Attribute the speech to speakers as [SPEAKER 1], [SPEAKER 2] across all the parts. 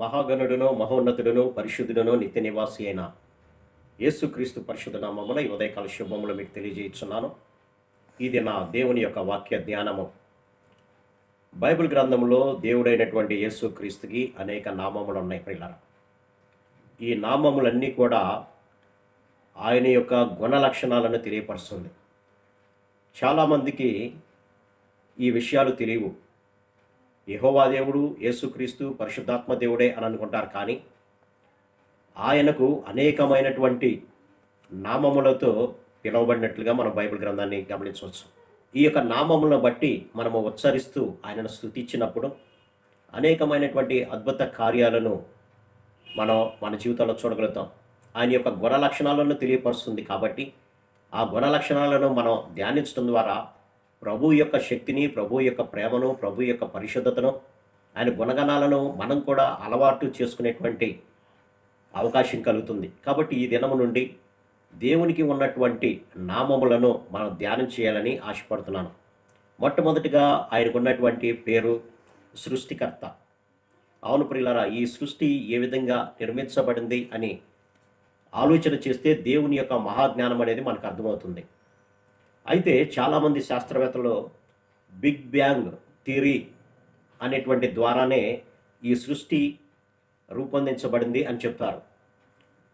[SPEAKER 1] మహాగణుడును మహోన్నతుడును పరిశుద్ధుడును నిత్య నివాసి అయిన యేసుక్రీస్తు పరిశుద్ధ నామమున ఈ ఉదయకాల శుభములు మీకు తెలియజేస్తున్నాను. ఇది నా దేవుని యొక్క వాక్య ధ్యానము. బైబిల్ గ్రంథంలో దేవుడైనటువంటి యేసుక్రీస్తుకి అనేక నామములు ఉన్నాయి ప్రియులారా. ఈ నామములన్నీ కూడా ఆయన యొక్క గుణ లక్షణాలను తెలియపరుస్తుంది. చాలామందికి ఈ విషయాలు తెలియవు. యెహోవా దేవుడు, యేసుక్రీస్తు పరిశుద్ధాత్మ దేవుడే అని అనుకుంటారు. కానీ ఆయనకు అనేకమైనటువంటి నామములతో పిలువబడినట్లుగా మనం బైబిల్ గ్రంథాన్ని గమనించవచ్చు. ఈ యొక్క నామములను బట్టి మనము ఉచ్చరిస్తూ ఆయనను స్తుతించినప్పుడు అనేకమైనటువంటి అద్భుత కార్యాలను మనం మన జీవితంలో చూడగలుగుతాం. ఆయన యొక్క గుణ లక్షణాలను తెలియపరుస్తుంది. కాబట్టి ఆ గుణ లక్షణాలను మనం ధ్యానించడం ద్వారా ప్రభు యొక్క శక్తిని, ప్రభు యొక్క ప్రేమను, ప్రభు యొక్క పరిశుద్ధతను, ఆయన గుణగణాలను మనం కూడా అలవాటు చేసుకునేటువంటి అవకాశం కలుగుతుంది. కాబట్టి ఈ దినము నుండి దేవునికి ఉన్నటువంటి నామములను మనం ధ్యానం చేయాలని ఆశపడుతున్నాను. మొట్టమొదటిగా ఆయనకు ఉన్నటువంటి పేరు సృష్టికర్త. అవును ప్రియులారా, ఈ సృష్టి ఏ విధంగా నిర్మించబడింది అని ఆలోచన చేస్తే దేవుని యొక్క మహాజ్ఞానం అనేది మనకు అర్థమవుతుంది. అయితే చాలామంది శాస్త్రవేత్తలు బిగ్ బ్యాంగ్ థియరీ అనేటువంటి ద్వారానే ఈ సృష్టి రూపొందించబడింది అని చెప్తారు.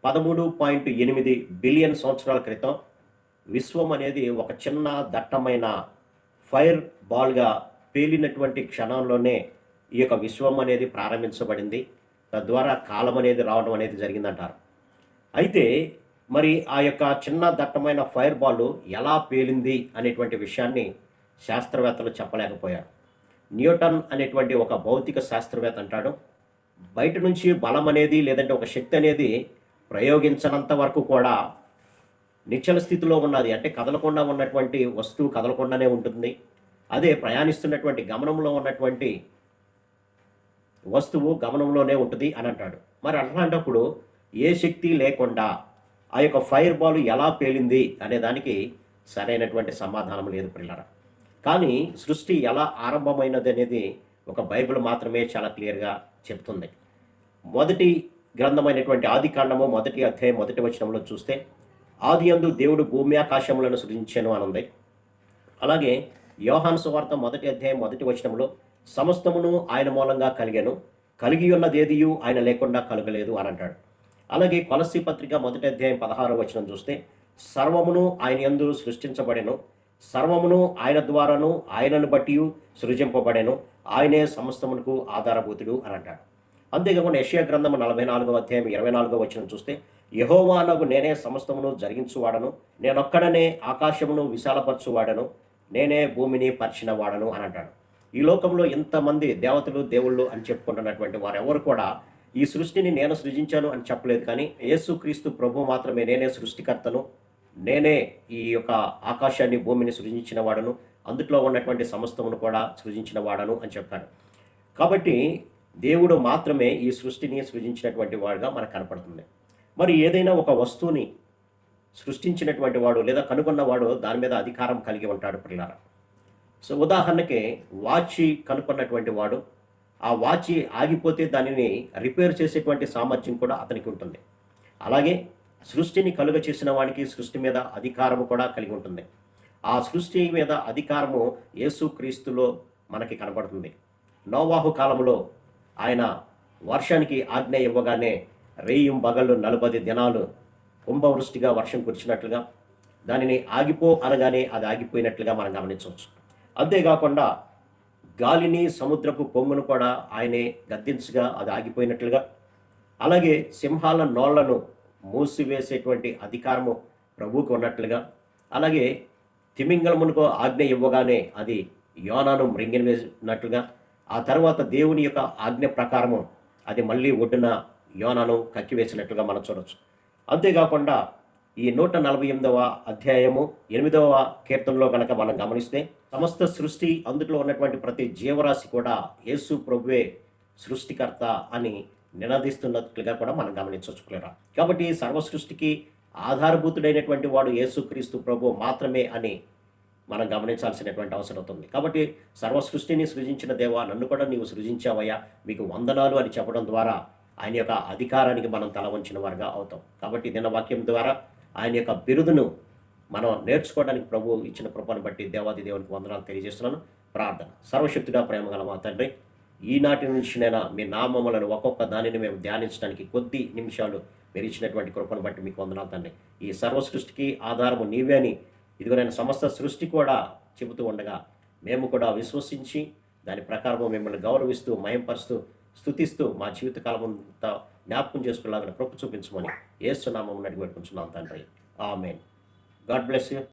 [SPEAKER 1] 13.8 బిలియన్ సంవత్సరాల క్రితం విశ్వం అనేది ఒక చిన్న దట్టమైన ఫైర్ బాల్గా పేలినటువంటి క్షణంలోనే ఈ యొక్క విశ్వం అనేది ప్రారంభించబడింది. తద్వారా కాలం అనేది రావడం అనేది జరిగిందంటారు. అయితే మరి ఆ యొక్క చిన్న దట్టమైన ఫైర్ బాల్ ఎలా పేలింది అనేటువంటి విషయాన్ని శాస్త్రవేత్తలు చెప్పలేకపోయారు. న్యూటన్ అనేటువంటి ఒక భౌతిక శాస్త్రవేత్త అంటాడు, బయట నుంచి బలం అనేది లేదంటే ఒక శక్తి అనేది ప్రయోగించనంత వరకు కూడా నిశ్చల స్థితిలో ఉన్నది, అంటే కదలకుండా ఉన్నటువంటి వస్తువు కదలకుండానే ఉంటుంది. అదే ప్రయాణిస్తున్నటువంటి గమనంలో ఉన్నటువంటి వస్తువు గమనంలోనే ఉంటుంది అని అంటాడు. మరి అట్లాంటప్పుడు ఏ శక్తి లేకుండా ఆ యొక్క ఫైర్ బాల్ ఎలా పేలింది అనే దానికి సరైనటువంటి సమాధానం లేదు ప్రియులారా. కానీ సృష్టి ఎలా ఆరంభమైనది అనేది ఒక బైబిల్ మాత్రమే చాలా క్లియర్గా చెప్తుంది. మొదటి గ్రంథమైనటువంటి ఆది కాండము 1వ అధ్యాయం 1వ వచనంలో చూస్తే, ఆది యందు దేవుడు భూమి ఆకాశములను సృజించెను అని ఉంది. అలాగే యోహాను సువార్త 1వ అధ్యాయం 1వ వచనంలో సమస్తమును ఆయన మూలంగా కలిగెను, కలిగి ఉన్నదేదియు ఆయన లేకుండా కలగలేదు అని అంటాడు. అలాగే కొలస్సీ పత్రిక 1వ అధ్యాయం 16వ వచనం చూస్తే, సర్వమును ఆయన యందు సృష్టించబడెను, సర్వమును ఆయన ద్వారాను ఆయనను బట్టి సృజింపబడెను, ఆయనే సమస్తమునకు ఆధారభూతుడు అని అంటాడు. అంతేకాకుండా యెషయా గ్రంథము 44వ అధ్యాయం 24వ వచనం చూస్తే, యెహోవానగు నేనే సమస్తమును జరిగించువాడను, నేనొక్కడనే ఆకాశమును విశాలపరచువాడను, నేనే భూమిని పరిచిన వాడను అని అంటాడు. ఈ లోకంలో ఇంతమంది దేవతలు, దేవుళ్ళు అని చెప్పుకుంటున్నటువంటి వారెవరు కూడా ఈ సృష్టిని నేను సృజించాను అని చెప్పలేదు. కానీ యేసుక్రీస్తు ప్రభు మాత్రమే నేనే సృష్టికర్తను, నేనే ఈ యొక్క ఆకాశాన్ని భూమిని సృజించిన వాడను, అందుట్లో ఉన్నటువంటి సమస్తమును కూడా సృజించిన వాడను అని చెప్పాడు. కాబట్టి దేవుడు మాత్రమే ఈ సృష్టిని సృజించినటువంటి వాడుగా మనకు కనపడుతుంది. మరి ఏదైనా ఒక వస్తువుని సృష్టించినటువంటి వాడు లేదా కనుగొన్నవాడు దాని మీద అధికారం కలిగి ఉంటాడు ప్రియులారా. సో ఉదాహరణకి వాచి కనుక్కున్నటువంటి వాడు ఆ వాచి ఆగిపోతే దానిని రిపేర్ చేసేటువంటి సామర్థ్యం కూడా అతనికి ఉంటుంది. అలాగే సృష్టిని కలుగ చేసిన వాడికి సృష్టి మీద అధికారము కూడా కలిగి ఉంటుంది. ఆ సృష్టి మీద అధికారము యేసుక్రీస్తులో మనకి కనబడుతుంది. నోవాహు కాలంలో ఆయన వర్షానికి ఆజ్ఞ ఇవ్వగానే రేయిం బగళ్ళు 40 దినాలు కుంభవృష్టిగా వర్షం కురిచినట్లుగా, దానిని ఆగిపో అనగానే అది ఆగిపోయినట్లుగా మనం గమనించవచ్చు. అంతేకాకుండా గాలిని, సముద్రపు పొంగును కూడా ఆయనే గద్దించగా అది ఆగిపోయినట్లుగా, అలాగే సింహాల నోళ్లను మూసివేసేటువంటి అధికారము ప్రభువుకు ఉన్నట్లుగా, అలాగే తిమింగలమునకు ఆజ్ఞ ఇవ్వగానే అది యోనాను మృంగివేసినట్లుగా, ఆ తర్వాత దేవుని యొక్క ఆజ్ఞ ప్రకారము అది మళ్ళీ ఒడ్డున యోనాను కక్కివేసినట్లుగా మనం చూడవచ్చు. అంతేకాకుండా ఈ 148వ అధ్యాయము 8వ కీర్తనలో కనుక మనం గమనిస్తే, సమస్త సృష్టి అందులో ఉన్నటువంటి ప్రతి జీవరాశి కూడా యేసు ప్రభువే సృష్టికర్త అని నినదిస్తున్నట్లుగా కూడా మనం గమనించవచ్చు. కాబట్టి సర్వ సృష్టికి ఆధారభూతుడైనటువంటి వాడు యేసుక్రీస్తు ప్రభు మాత్రమే అని మనం గమనించాల్సినటువంటి అవసరం ఉంది. కాబట్టి సర్వ సృష్టిని సృజించిన దేవా, నన్ను కూడా నీవు సృజించావయ్యా, మీకు వందనాలు అని చెప్పడం ద్వారా ఆయన యొక్క అధికారానికి మనం తల వంచిన వారుగా అవుతాం. కాబట్టి నిన్న వాక్యం ద్వారా ఆయన యొక్క బిరుదును మనం నేర్చుకోవడానికి ప్రభు ఇచ్చిన కృపను బట్టి దేవాది దేవునికి వందనాలు తెలియజేస్తున్నాను. ప్రార్థన. సర్వశక్తుడా ప్రేమగల మా తండ్రి, ఈనాటి నుంచి నేను మీ నామములను ఒక్కొక్క దానిని మేము ధ్యానించడానికి కొద్ది నిమిషాలు మీరు ఇచ్చినటువంటి కృపను బట్టి మీకు వందనాలు తండ్రి. ఈ సర్వ సృష్టికి ఆధారము నీవే అని ఇదిగో నేను సమస్త సృష్టి కూడా చెబుతూ ఉండగా మేము కూడా విశ్వసించి దాని ప్రకారము మిమ్మల్ని గౌరవిస్తూ మయంపరుస్తూ స్తుతిస్తూ మా జీవితకాలం అంతా జ్ఞాపకం చేసుకునేలాగా కృప చూపించమని యేసు నామమున అడిగి పెట్టుకుంటున్నాం తండ్రి. ఆమేన్. God bless you.